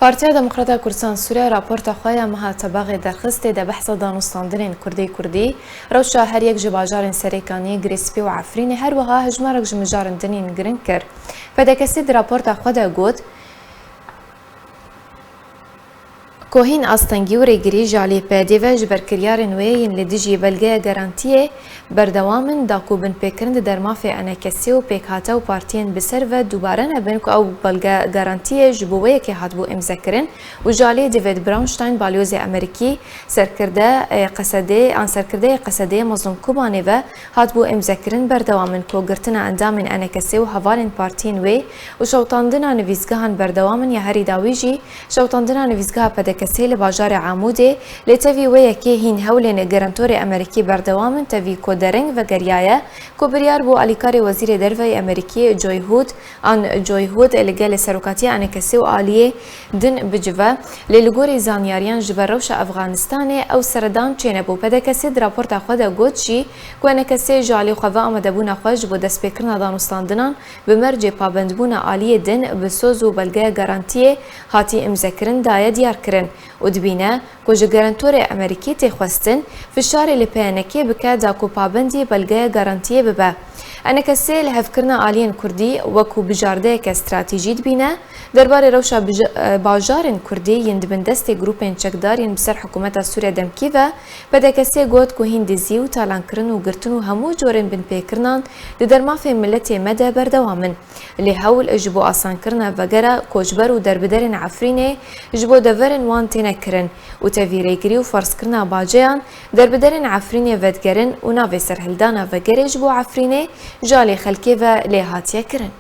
پارتیا دموکراتا کردستان سوریه راپورتا خواه مها طبق درخست ده بحث دانستاندن کردی روشا هر یک جباجار سریکانی گریسپی و عفرین هر وها هجمارک جمجارن دنین گرن کر پده کسی در راپورتا خواه ده گود کوهین آستنگی و ریگری جالی پیدی و جبرکریارن وین لدیجی بلگه گارانتیه بردوامن داکوبن پیکرند در مافی انکسی و پیکاتا و پارتین بسر و دوباره نبن که او بلگه گارانتیه جبوه که هاتبو امزکرن و جالی دیوید براونشتاین بالیوز امریکی سرکرده قصده مظلوم کوبانه و هاتبو امزکرن بردوامن که گرتن اندامن انکسی و هوالن پارتین وی و شوطاندنا نویزگاهان بردوامن یا هری داویجی شوطاندنا نویزگاه پده کسی لباجار عموده لتوی وی که هین هولن گرانتور امریکی بردوامن توی کودرنگ و گریایه کوبریار بو الیکار وزیر دروی امریکی جوی هود لگل سروکاتی انکسی و آلیه دن بجوه للگوری زانیاریان جبروش افغانستان او سردان چینه بو پده کسی در راپورت خود گوت چی که انکسی جالی خواه آمده بون خوش بو دست پیکرنا دانستاندنان بمرج پابندبون آلیه دن بسوز و بلگه گارانتیه هاتی امزکرن دایه دیار کرن و دبینه که گارانتور امریکی تخواستن فشار لپیانکی بکه داکو پابندی بلگه گارانتیه ببه انکسی لحفکرنا آلیان کردی وکو بجارده که استراتیجی دبینه درباره روشا باجارن کردی یندبن دست گروپین چکدارین بسر حکومت سوریه دمکی و بده کسی گوت که هندزی و تالان کرن و گرتن و همو جورن بن پیکرنان در مافی ملت مده بردوامن لی هول جبو آسان کرنا وگره کوچبر و دربدرن عفرینه جبو دورن وان تینه کرن و تاویریگری و فرس کرنا باجیان دربدرن عفرینه ودگرن و ناوی سرهلدانا وگره جبو عفرینه جالی خلکی و لی هاتیه کرن